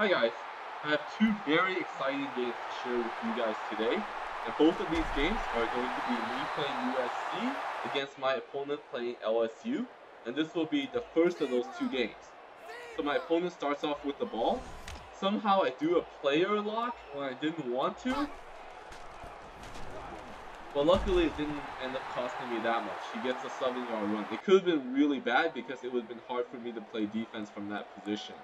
Hi guys, I have two very exciting games to share with you guys today, and both of these games are going to be me playing USC against my opponent playing LSU, and this will be the first of those two games. So my opponent starts off with the ball. Somehow I do a player lock when I didn't want to, but luckily it didn't end up costing me that much. He gets a 7-yard run. It could have been really bad because it would have been hard for me to play defense from that position.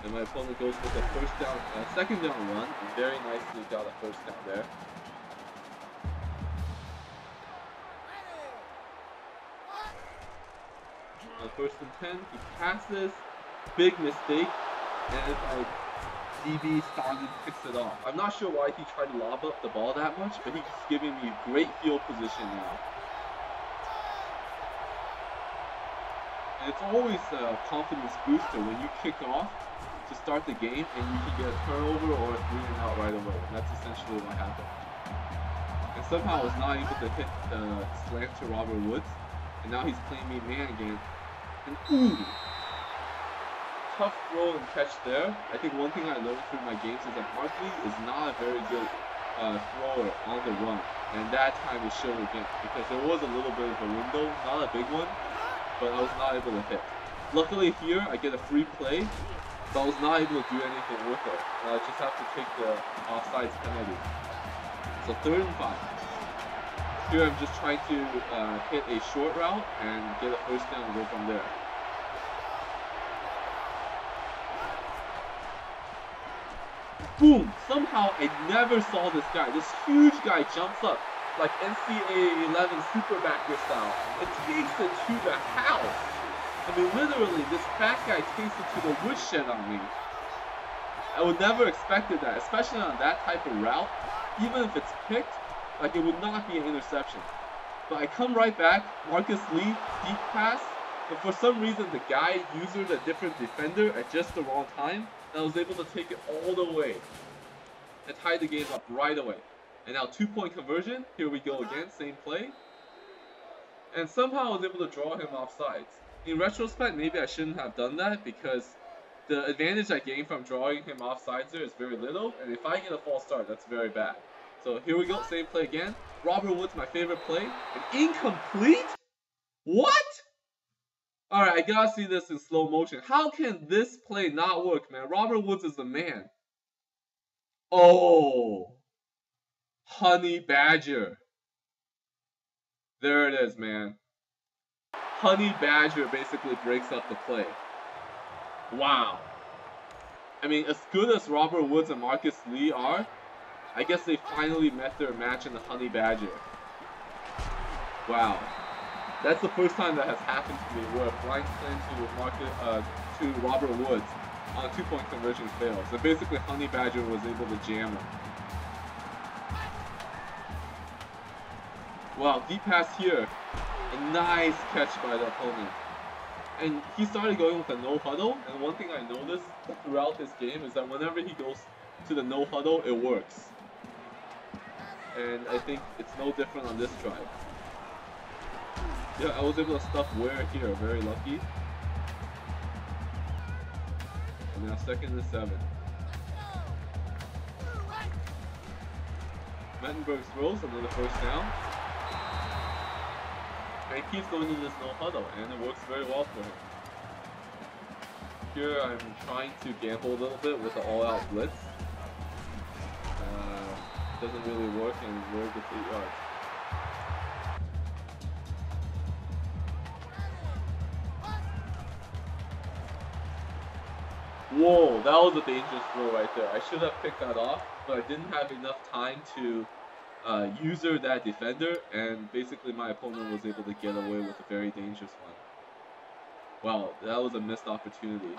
And my opponent goes with a second down run, and very nicely got a first down there. On first and 10, he passes, big mistake, and my DB Stockton picks it off. I'm not sure why he tried to lob up the ball that much, but he's giving me great field position now. And it's always a confidence booster when you kick off to start the game and you can get a turnover or a 3 and out right away. And that's essentially what happened. And somehow I was not able to hit the slant to Robert Woods. And now he's playing me man again. And ooh! Tough throw and catch there. I think one thing I learned through my games is that Barkley is not a very good thrower on the run. And that time it showed again because there was a little bit of a window, not a big one, but I was not able to hit. Luckily here I get a free play, but I was not able to do anything with it. I just have to take the offsides penalty. So 3rd and 5. Here I'm just trying to hit a short route and get a first down and go from there. Boom! Somehow I never saw this guy. This huge guy jumps up like NCAA 11 superbacker style and takes it to the house. I mean, literally, this fat guy takes it to the woodshed on me. I would never expected that, especially on that type of route. Even if it's picked, like it would not be an interception. But I come right back, Marcus Lee, deep pass, but for some reason the guy used a different defender at just the wrong time, and I was able to take it all the way and tie the game up right away. And now 2-point conversion, here we go again, same play. And somehow I was able to draw him offsides. In retrospect, maybe I shouldn't have done that because the advantage I gained from drawing him offsides there is very little, and if I get a false start, that's very bad. So here we go, same play again. Robert Woods, my favorite play. And incomplete? What? Alright, I gotta see this in slow motion. How can this play not work, man? Robert Woods is the man. Oh! Honey Badger. There it is, man. Honey Badger basically breaks up the play. Wow. I mean, as good as Robert Woods and Marcus Lee are, I guess they finally met their match in the Honey Badger. Wow. That's the first time that has happened to me where a blind slant to Robert Woods on a 2-point conversion fails. And basically Honey Badger was able to jam him. Wow, deep pass here. A nice catch by the opponent. And he started going with a no huddle, and one thing I noticed throughout this game is that whenever he goes to the no huddle, it works. And I think it's no different on this drive. Yeah, I was able to stuff Ware here, very lucky. And now 2nd and 7. Mettenberg throws, another first down. And he keeps going in this no huddle, and it works very well for him. Here I'm trying to gamble a little bit with the all-out blitz. Doesn't really work, and Ware gets 8 yards. Whoa, that was a dangerous throw right there. I should have picked that off, but I didn't have enough time to user that defender, and basically my opponent was able to get away with a very dangerous one. Wow, that was a missed opportunity.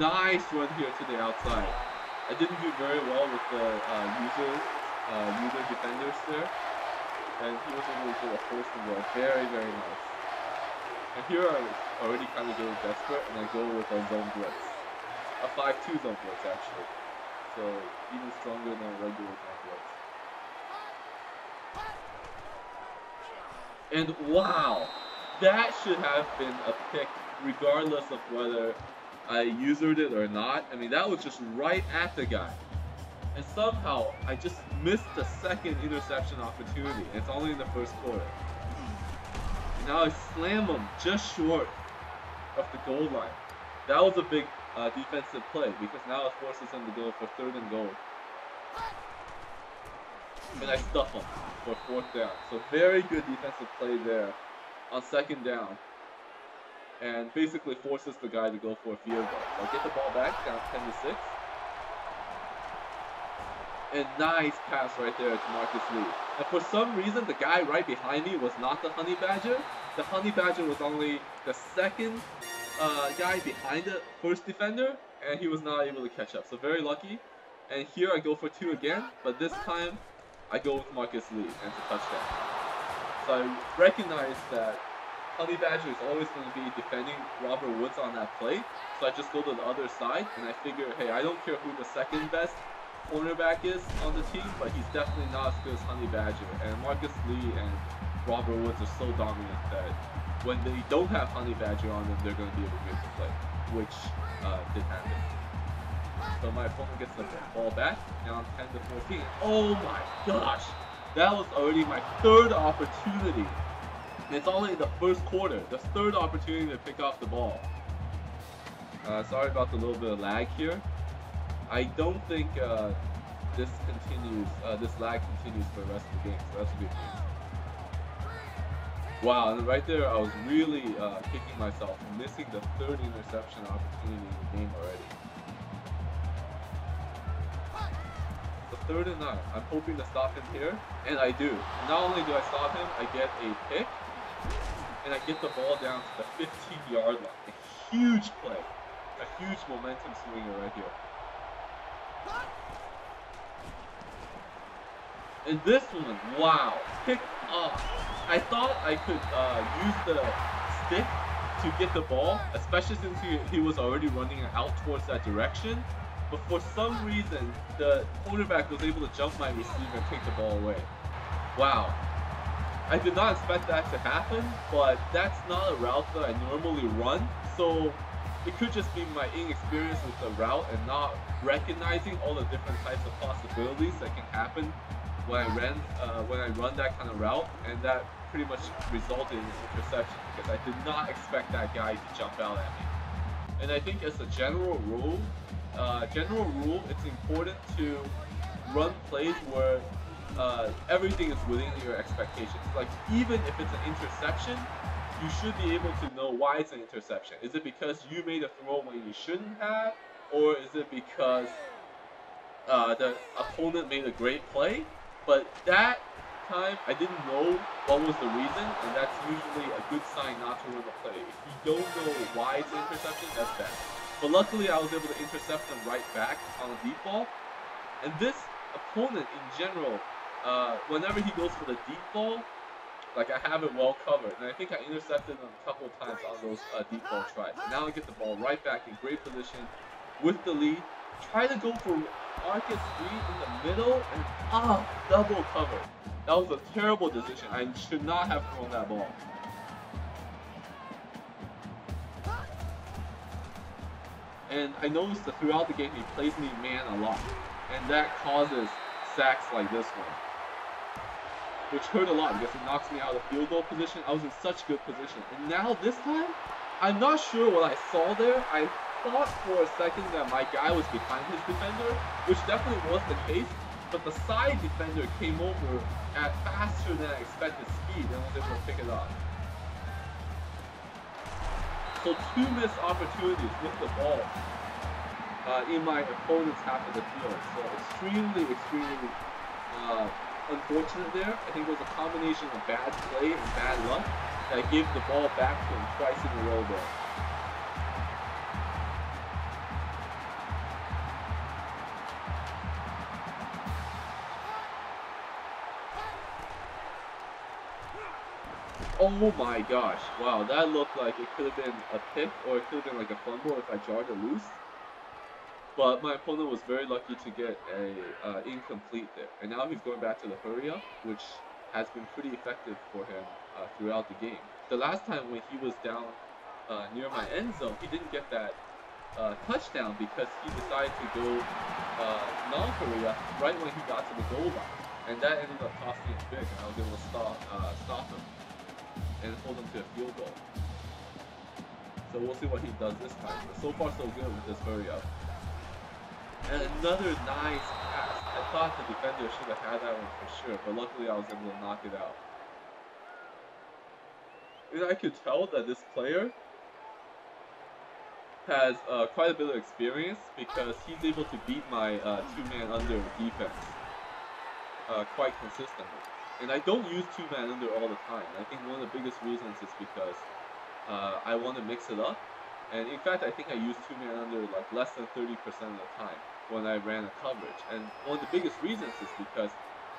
Nice run here to the outside. I didn't do very well with the user defenders there, and he was able to get a first and goal. Very, very nice. And here I was already kind of getting desperate, and I go with a zone blitz. A 5-2 zone blitz, actually. So, even stronger than a regular zone blitz. And wow! that should have been a pick regardless of whether I usered it or not. I mean, that was just right at the guy. And somehow, I just missed the second interception opportunity. It's only in the first quarter. And now I slam him just short of the goal line. That was a big defensive play because now it forces him to go for 3rd and goal. And I stuff him for 4th down. So very good defensive play there on 2nd down. And basically forces the guy to go for a field goal. So I get the ball back, down 10-6. And nice pass right there to Marcus Lee. And for some reason, the guy right behind me was not the Honey Badger. The Honey Badger was only the second guy behind the first defender, and he was not able to catch up. So very lucky. And here I go for 2 again, but this time I go with Marcus Lee, and it's a touchdown. So I recognize that Honey Badger is always going to be defending Robert Woods on that play. So I just go to the other side, and I figure, hey, I don't care who the second best cornerback is on the team, but he's definitely not as good as Honey Badger. And Marcus Lee and Robert Woods are so dominant that when they don't have Honey Badger on them, they're going to be able to make the play, which did happen. So my opponent gets the ball back, down 10-14. Oh my gosh! That was already my 3rd opportunity. And it's only the first quarter, the 3rd opportunity to pick off the ball. Sorry about the little bit of lag here. I don't think this lag continues for the rest of the game, so that's a good news. Wow, and right there, I was really kicking myself for missing the 3rd interception opportunity in the game already. So 3rd and 9. I'm hoping to stop him here, and I do. Not only do I stop him, I get a pick, and I get the ball down to the 15-yard line. A huge play, a huge momentum swinger right here. And this one, wow, picked up. I thought I could use the stick to get the ball, especially since he was already running out towards that direction. But for some reason, the quarterback was able to jump my receiver and take the ball away. Wow. I did not expect that to happen, but that's not a route that I normally run. So it could just be my inexperience with the route and not recognizing all the different types of possibilities that can happen when I run that kind of route, and that pretty much resulted in an interception because I did not expect that guy to jump out at me. And I think as a general rule, it's important to run plays where everything is within your expectations. Like even if it's an interception, you should be able to know why it's an interception. Is it because you made a throw when you shouldn't have, or is it because the opponent made a great play? But that time, I didn't know what was the reason, and that's usually a good sign not to run the play. If you don't know why it's an interception, that's bad. But luckily, I was able to intercept them right back on a deep ball. And this opponent in general, whenever he goes for the deep ball, like I have it well covered. And I think I intercepted him a couple of times on those deep ball tries. And now I get the ball right back in great position with the lead. Try to go for Marcus Lee in the middle, and double cover. That was a terrible decision. I should not have thrown that ball. And I noticed that throughout the game he plays me man a lot, and that causes sacks like this one, which hurt a lot because it knocks me out of field goal position. I was in such good position, and now this time, I'm not sure what I saw there. I thought for a second that my guy was behind his defender, which definitely was the case, but the side defender came over at faster than I expected speed and was able to pick it up. So 2 missed opportunities with the ball in my opponent's half of the field. So extremely unfortunate there. I think it was a combination of bad play and bad luck that gave the ball back to him twice in a row there. Oh my gosh, wow, that looked like it could have been a pick or it could have been like a fumble if I jarred it loose. But my opponent was very lucky to get a incomplete there. And now he's going back to the hurry up, which has been pretty effective for him throughout the game. the last time when he was down near my end zone, he didn't get that touchdown because he decided to go non-Korea right when he got to the goal line, and that ended up costing him big. And I was able to stop him and hold him to a field goal. So we'll see what he does this time. But so far so good with this hurry up. And another nice pass. I thought the defender should have had that one for sure, but luckily I was able to knock it out. And I could tell that this player has quite a bit of experience because he's able to beat my two-man under defense quite consistently. And I don't use two-man under all the time. I think one of the biggest reasons is because I want to mix it up. And in fact, I think I used two-man under like less than 30% of the time when I ran a coverage. And one of the biggest reasons is because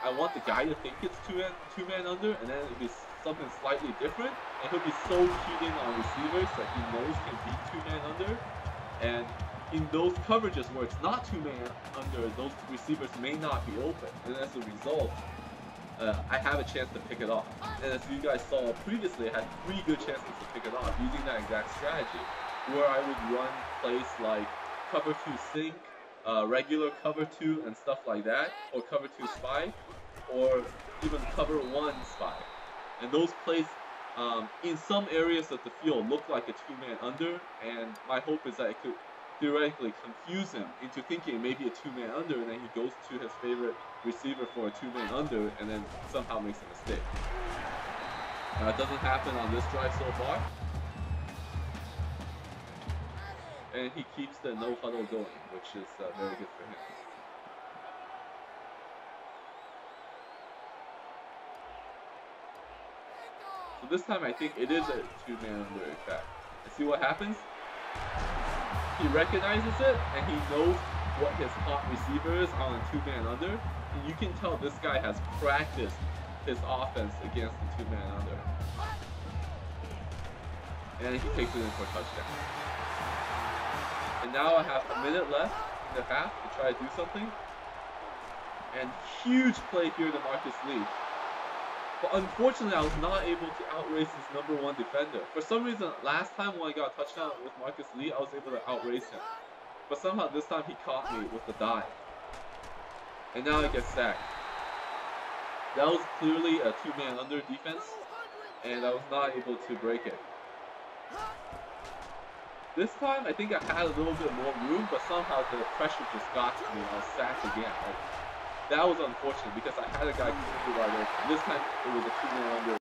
I want the guy to think it's two-man under, and then it'll be something slightly different, and he'll be so keyed in on receivers that he knows can beat two-man under. And in those coverages where it's not two-man under, those receivers may not be open. And as a result, I have a chance to pick it off. And as you guys saw previously, I had 3 good chances to pick it off using that exact strategy, where I would run plays like cover 2 sink, regular cover 2 and stuff like that, or cover 2 spy, or even cover 1 spy. And those plays in some areas of the field look like a two-man under, and my hope is that it could theoretically confuse him into thinking maybe a two-man under, and then he goes to his favorite receiver for a two-man under and then somehow makes a mistake. It doesn't happen on this drive so far. And he keeps the no huddle going, which is very good for him. So this time I think it is a two-man under in fact. And see what happens? He recognizes it and he knows what his hot receiver is on a two-man under. And you can tell this guy has practiced his offense against the two-man under. And he takes it in for a touchdown. And now I have a minute left in the half to try to do something. And huge play here to Marcus Lee. But unfortunately, I was not able to outrace his #1 defender. For some reason, last time when I got a touchdown with Marcus Lee, I was able to outrace him. But somehow this time he caught me with the dive. And now I get sacked. That was clearly a two-man under defense, and I was not able to break it. This time, I think I had a little bit more room, but somehow the pressure just got to me and I was sacked again. That was unfortunate because I had a guy completely wide open. This time, it was a two-man under.